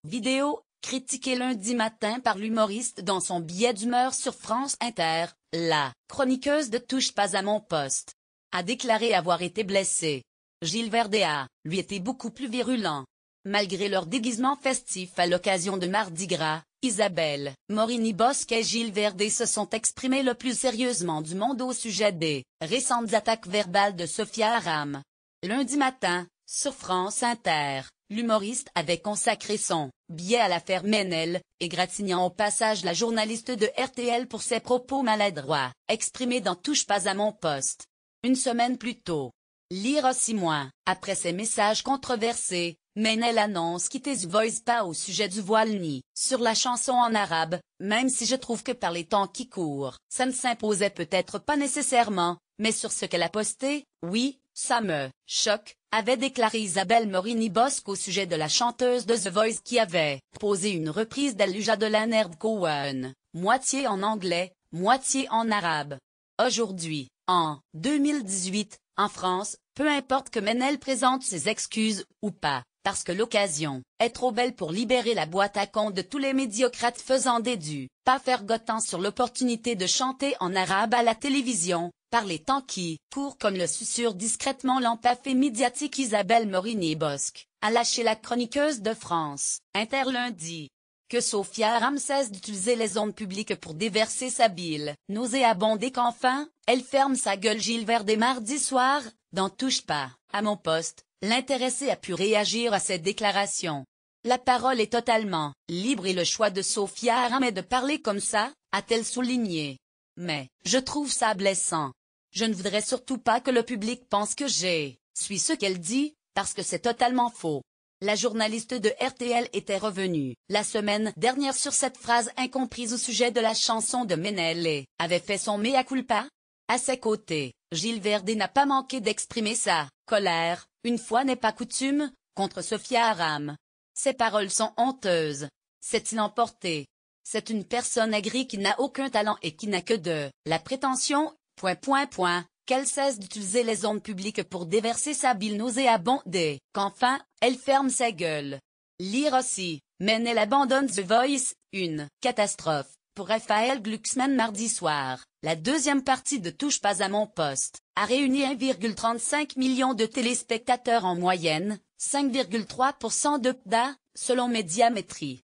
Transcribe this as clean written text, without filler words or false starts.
Vidéo, critiquée lundi matin par l'humoriste dans son billet d'humeur sur France Inter, la chroniqueuse de Touche pas à mon poste a déclaré avoir été blessée. Gilles Verdez a, lui, été beaucoup plus virulent. Malgré leur déguisement festif à l'occasion de Mardi Gras, Isabelle Morini-Bosc et Gilles Verdez se sont exprimés le plus sérieusement du monde au sujet des récentes attaques verbales de Sophia Aram. Lundi matin, sur France Inter, l'humoriste avait consacré son billet à l'affaire Ménel, égratignant au passage la journaliste de RTL pour ses propos maladroits, exprimés dans Touche pas à mon poste. Une semaine plus tôt. Lire aussi moins. Après ces messages controversés, Ménel annonce quitter The Voice pas au sujet du voile ni sur la chanson en arabe, même si je trouve que par les temps qui courent, ça ne s'imposait peut-être pas nécessairement, mais sur ce qu'elle a posté, oui, ça me choque, avait déclaré Isabelle Morini-Bosc au sujet de la chanteuse de The Voice qui avait posé une reprise d'Aluja de Leonard Cohen, moitié en anglais, moitié en arabe. Aujourd'hui, en 2018, en France, peu importe que Ménel présente ses excuses ou pas, parce que l'occasion est trop belle pour libérer la boîte à con de tous les médiocrates faisant des pas fergotant sur l'opportunité de chanter en arabe à la télévision, par les temps qui courent comme le susurre discrètement l'empafée médiatique Isabelle Morini-Bosc, a lâché la chroniqueuse de France Inter lundi. Que Sophia Aram cesse d'utiliser les ondes publiques pour déverser sa bile nauséabonde et qu'enfin, elle ferme sa gueule. Gilles Verdez mardi soir, dans Touche pas à mon poste, l'intéressé a pu réagir à cette déclaration. La parole est totalement libre et le choix de Sophia Aram est de parler comme ça, a-t-elle souligné. Mais, je trouve ça blessant. Je ne voudrais surtout pas que le public pense que suis ce qu'elle dit, parce que c'est totalement faux. La journaliste de RTL était revenue la semaine dernière sur cette phrase incomprise au sujet de la chanson de Ménel et avait fait son mea culpa. À ses côtés, Gilles Verdez n'a pas manqué d'exprimer sa colère, une fois n'est pas coutume, contre Sophia Aram. Ses paroles sont honteuses. C'est emporté. C'est une personne aigrie qui n'a aucun talent et qui n'a que de la prétention, qu'elle cesse d'utiliser les ondes publiques pour déverser sa bile nauséabonde et qu'enfin, elle ferme sa gueule. Lire aussi, Ménel abandonne The Voice, une catastrophe, pour Raphaël Glucksmann mardi soir. La deuxième partie de Touche pas à mon poste a réuni 1,35 million de téléspectateurs en moyenne, 5,3% de PDA, selon Médiamétrie.